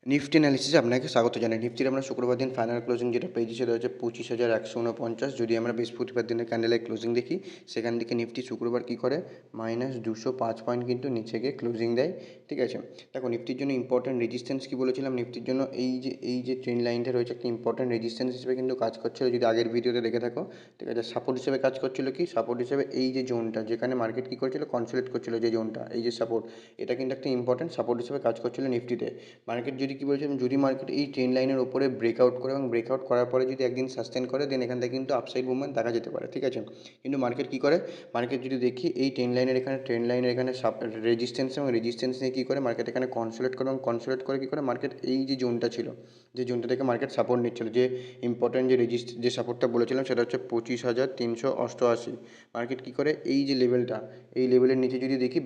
Nifty অ্যানালিসিসে আপনাকে স্বাগত জানাই। নিফটির আমরা শুক্রবার দিন ফাইনাল ক্লোজিং যেটা পেয়েছি সেটা হচ্ছে 25,149। যদি আমরা বৃহস্পতিবার দিনের ক্যান্ডেলের ক্লোজিং দেখি, সেখান থেকে নিফটি শুক্রবার কী করে -205 পয়েন্ট কিন্তু নিচে গিয়ে ক্লোজিং দেয়। ঠিক আছে, দেখো নিফটির জন্য ইম্পর্টেন্ট রেজিস্ট্যান্স কী বলেছিলাম, নিফটির জন্য এই যে ট্রেন্ড লাইনটা রয়েছে একটা ইম্পর্টেন্ট রেজিস্ট্যান্স হিসেবে কিন্তু কাজ করছিল। যদি আগের ভিডিওতে দেখে থাকো, ঠিক আছে, সাপোর্ট হিসেবে কাজ করছিল। কি সাপোর্ট হিসেবে এই যে জোনটা যেখানে মার্কেট কী করছিল, কনসোলিডেট করছিল, যে জোনটা এই যে সাপোর্ট, এটা কিন্তু একটা ইম্পর্টেন্ট সাপোর্ট হিসেবে কাজ করছিল নিফটিতে। মার্কেট যদি কী বলছিলাম, যদি মার্কেট এই ট্রেন্ড লাইনের ওপরে ব্রেকআউট করে এবং ব্রেকআউট করার পরে যদি একদিন সাস্টেন করে, দেন এখান থেকে কিন্তু আপসাইড মুভমেন্ট দেখা যেতে পারে। ঠিক আছে, কিন্তু মার্কেট কী করে, মার্কেট যদি দেখি এই ট্রেন্ড লাইনের এখানে রেজিস্ট্যান্স এবং রেজিস্ট্যান্স নিয়ে কী করে মার্কেট এখানে কনসোলেট করে, এবং কনসোলেট করে কী করে মার্কেট এই যে জোনটা ছিল, যে জোনটা থেকে মার্কেট সাপোর্ট নিচ্ছিল, যে ইম্পর্টেন্ট যে সাপোর্টটা বলেছিলাম সেটা হচ্ছে 25,388। মার্কেট কী করে এই যে লেভেলটা, এই লেভেলের নিচে যদি দেখি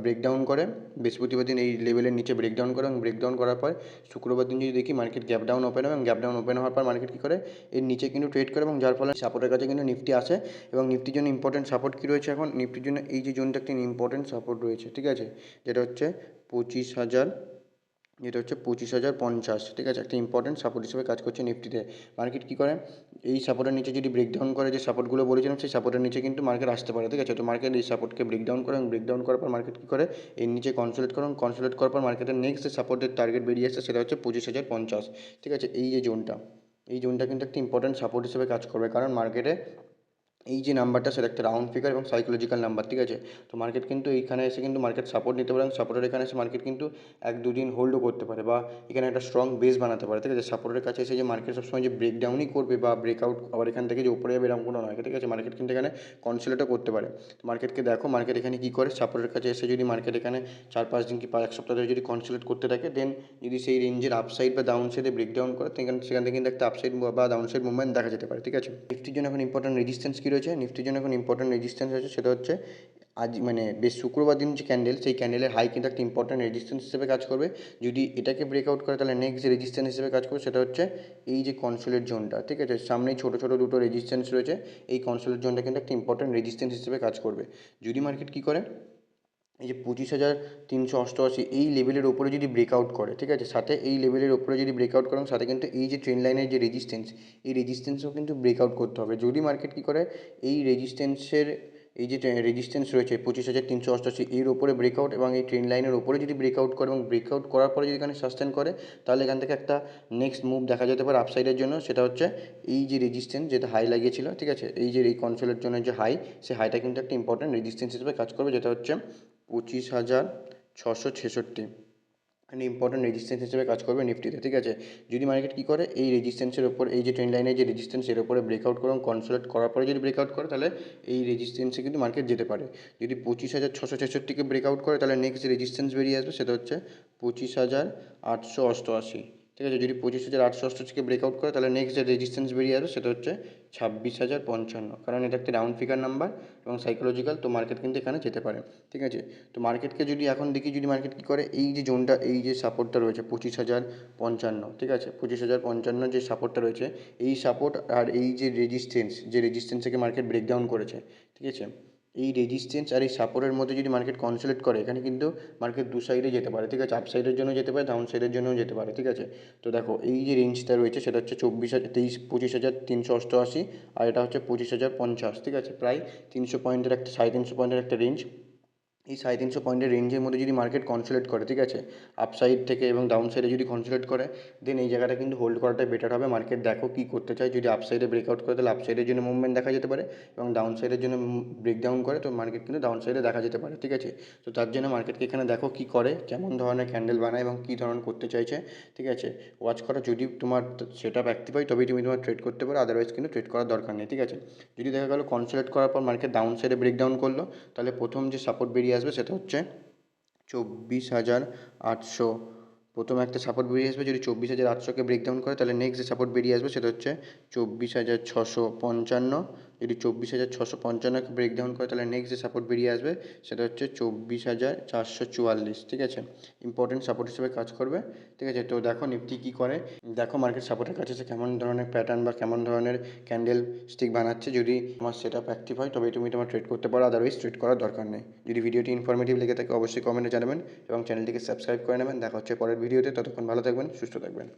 ব্রেকডাউন করে, বৃহস্পতিবার দিন এই লেভেলের নিচে ব্রেকডাউন করে, এবং ব্রেকডাউন করার পর শুক্রবার দিন যদি দেখি মার্কেট গ্যাপ ডাউন ওপেন হয়, এবং গ্যাপ ডাউন ওপেন হওয়ার পর মার্কেট কী করে এর নিচে কিন্তু ট্রেড করে, এবং যার ফলে সাপোর্টের কাছে কিন্তু নিফটি আসে। এবং নিফটির জন্য ইম্পর্টেন্ট সাপোর্ট কী রয়েছে এখন, নিফটির জন্য এই যে জোনটা একটা ইম্পর্টেন্ট সাপোর্ট রয়েছে। ঠিক আছে, যেটা হচ্ছে 25,050। ঠিক আছে, একটা ইম্পর্টেন্ট সাপোর্ট হিসেবে কাজ করছে নিফটিতে। মার্কেট কী করে এই সাপোর্টের নিচে যদি ব্রেকডাউন করে, যে সাপোর্টগুলো বলেছিলাম সেই সাপোর্টের নিচে কিন্তু মার্কেট আসতে পারে। ঠিক আছে, তো মার্কেট এই সাপোর্টকে ব্রেকডাউন করে, এবং ব্রেকডাউন করার পর মার্কেট কী করে এর নিচে কনসোলিডেট করে, এবং কনসোলিডেট করার পর মার্কেটের নেক্সট যে সাপোর্টের টার্গেট বেরিয়ে আসছে সেটা হচ্ছে 25,050। ঠিক আছে, এই যে জোনটা, এই জোনটা কিন্তু একটা ইম্পর্টেন্ট সাপোর্ট হিসেবে কাজ করবে, কারণ মার্কেটে এই যে নাম্বারটা সেটা একটা রাউন্ড ফিগার এবং সাইকোলজিক্যাল নাম্বার। ঠিক আছে, তো মার্কেট কিন্তু এইখানে এসে কিন্তু মার্কেট সাপোর্ট নিতে পারে, এবং সাপোর্টের এখানে এসে মার্কেট কিন্তু 1-2 দিন হোল্ডও করতে পারে, বা এখানে একটা স্ট্রং বেস বানাতে পারে। ঠিক আছে, সাপোর্টের কাছে এসে যে মার্কেট সবসময় যে ব্রেকডাউনই করবে বা ব্রেকআউট আবার এখান থেকে যে উপরে যাবে এরকম কোনো নয়। ঠিক আছে, মার্কেট কিন্তু এখানে কনসোলেটও করতে পারে। তো মার্কেটকে দেখো, মার্কেট এখানে কী করে সাপোর্টের কাছে এসে যদি মার্কেট এখানে 4-5 দিন কি 1 সপ্তাহ ধরে যদি কনসোলেট করতে থাকে, দেন যদি সেই রেঞ্জের আপসাইড বা ডাউন সাইডে ব্রেকডাউন করে, সেখান থেকে কিন্তু একটা আপসাইড বা ডাউন সাইড মুভমেন্ট দেখা যেতে পারে। ঠিক আছে, নিফটির জন্য এখন ইম্পর্টেন্ট রেজিস্ট্যান্স কী রয়েছে, নিফটির জন্য এখন ইম্পর্টেন্ট রেজিস্ট্যান্স আছে সেটা হচ্ছে আজ মানে বেশ শুক্রবার দিন যে ক্যান্ডেল, সেই ক্যান্ডেলের হাই কিন্তু একটা ইম্পর্টেন্ট রেজিস্ট্যান্স হিসেবে কাজ করবে। যদি এটাকে ব্রেকআউট করে তাহলে নেক্সট যে রেজিস্ট্যান্স হিসেবে কাজ করবে সেটা হচ্ছে এই যে কনসোলেট জোনটা। ঠিক আছে, সামনেই ছোটো ছোটো দুটো রেজিস্ট্যান্স রয়েছে, এই কনসোলেট জোনটা কিন্তু একটা ইম্পর্টেন্ট রেজিস্ট্যান্স হিসেবে কাজ করবে। যদি মার্কেট কী করে এই যে 25,388 এই লেভেলের ওপরে যদি ব্রেকআউট করে, ঠিক আছে, সাথে এই লেভেলের ওপরে যদি ব্রেকআউট করে, এবং সাথে কিন্তু এই যে ট্রেন্ড লাইনের যে রেজিস্ট্যান্স, এই রেজিস্ট্যান্সও কিন্তু ব্রেকআউট করতে হবে। যদি মার্কেট কী করে এই রেজিস্ট্যান্সের এই যে রেজিস্ট্যান্স রয়েছে 25,388 এর ওপরে ব্রেকআউট, এবং এই ট্রেন্ড লাইনের ওপরে যদি ব্রেকআউট করে, এবং ব্রেকআউট করার পরে যদি এখানে সাস্টেন করে, তাহলে এখান থেকে একটা নেক্সট মুভ দেখা যেতে পারে আপসাইডের জন্য। সেটা হচ্ছে এই যে রেজিস্ট্যান্স যেটা হাই লাগিয়েছিল, ঠিক আছে, এই যে এই কনসোলের জন্য যে হাই, সেই হাইটা কিন্তু একটা ইম্পর্টেন্ট রেজিস্ট্যান্স হিসেবে কাজ করবে, যেটা হচ্ছে 25,666। একটা ইম্পর্টেন্ট রেজিস্ট্যান্স হিসেবে কাজ করবে নিফটিতে। ঠিক আছে, যদি মার্কেট কী করে এই রেজিস্ট্যান্সের ওপর, এই যে ট্রেন্ড লাইনের যে রেজিস্ট্যান্স এর ওপরে ব্রেকআউট করে এবং কনসোলেট করার পরে যদি ব্রেকআউট করে, তাহলে এই রেজিস্ট্যান্সে কিন্তু মার্কেট যেতে পারে। যদি 25,666কে ব্রেকআউট করে, তাহলে নেক্সট যে রেজিস্ট্যান্স বেরিয়ে আসবে সেটা হচ্ছে 25,888। ঠিক আছে, যদি 25,888কে ব্রেকআউট করে, তাহলে নেক্সট যে রেজিস্ট্যান্স বেরিয়ে আসবে সেটা হচ্ছে 26,055, কারণ এটা একটা রাউন্ড ফিগার নাম্বার এবং সাইকোলজিক্যাল, তো মার্কেট কিন্তু এখানে যেতে পারে। ঠিক আছে, তো মার্কেটকে যদি এখন দেখি, যদি মার্কেট কী করে এই যে জোনটা, এই যে সাপোর্টটা রয়েছে 25,055, ঠিক আছে, 25,055 যে সাপোর্টটা রয়েছে, এই সাপোর্ট আর এই যে রেজিস্ট্যান্স থেকে মার্কেট ব্রেকডাউন করেছে, ঠিক আছে, এই রেজিস্ট্যান্স আর এই সাপোর্টের মধ্যে যদি মার্কেট কনসোলিডেট করে, এখানে কিন্তু মার্কেট দু সাইডে যেতে পারে। ঠিক আছে, আপ সাইডের জন্য যেতে পারে, ডাউন সাইডের জন্যও যেতে পারে। ঠিক আছে, তো দেখো এই যে রেঞ্জটা রয়েছে সেটা হচ্ছে 25,388, আর এটা হচ্ছে 25,050। ঠিক আছে, প্রায় 300 পয়েন্টের একটা 350 পয়েন্টের একটা রেঞ্জ। এই 350 পয়েন্টের রেঞ্জের মধ্যে যদি মার্কেট কনসোলিডেট করে, ঠিক আছে, আপসাইড থেকে এবং ডাউন সাইডে যদি কনসোলিডেট করে, দেন এই জায়গাটা কিন্তু হোল্ড করাটাই বেটার হবে। মার্কেট দেখো কী করতে চায়, যদি আপসাইডে ব্রেকআউট করে তাহলে আপসাইডের জন্য মুভমেন্ট দেখা যেতে পারে, এবং ডাউন সাইডের জন্য ব্রেকডাউন করে তো মার্কেট কিন্তু ডাউন সাইডে দেখা যেতে পারে। ঠিক আছে, তো তার জন্য মার্কেটকে এখানে দেখো কী করে, কেমন ধরনের ক্যান্ডেল বানায় এবং কী ধরনের করতে চাইছে। ঠিক আছে, ওয়াচ করো, যদি তোমার সেট আপ অ্যাক্টিভ হয় তবেই তুমি তোমার ট্রেড করতে পারো, আদারওয়াইজ কিন্তু ট্রেড করার দরকার নেই। ঠিক আছে, যদি দেখা গেলো কনসোলিডেট করার পর মার্কেট ডাউন সাইডে ব্রেকডাউন করলো, তাহলে প্রথম যে সাপোর্ট বেরিয়ে আসবে সেটা হচ্ছে 24,800। প্রথম একটা সাপোর্ট বেরিয়ে আসবে, যদি 24,800কে ব্রেকডাউন করে, তাহলে নেক্সট যে সাপোর্ট বেরিয়ে আসবে সেটা হচ্ছে 24,655। যদি 24,655কে ব্রেকডাউন করে তাহলে নেক্সট যে সাপোর্ট বেরিয়ে আসবে সেটা হচ্ছে 24,444, ঠিক আছে। ইম্পর্টেন্ট সাপোর্ট হিসেবে কাজ করবে, ঠিক আছে। তো দেখো নিফটি কী করে, দেখো মার্কেট সাপোর্টের কাছে এসে কেমন ধরনের প্যাটার্ন বা কেমন ধরনের ক্যান্ডেল স্টিক বানাচ্ছে। যদি তোমার সেট আপ অ্যাক্টিভ হয় তবেই তুমি তোমার ট্রেড করতে পারো, আদারওয়াইজ ট্রেড করার দরকার নেই। যদি ভিডিওটি ইনফরমেটিভ লেগে থাকে অবশ্যই কমেন্টে জানাবেন এবং চ্যানেলটিকে সাবস্ক্রাইব করে নেবেন। দেখা হচ্ছে পরের ভিডিওতে, ততক্ষণ ভালো থাকবেন, সুস্থ থাকবেন।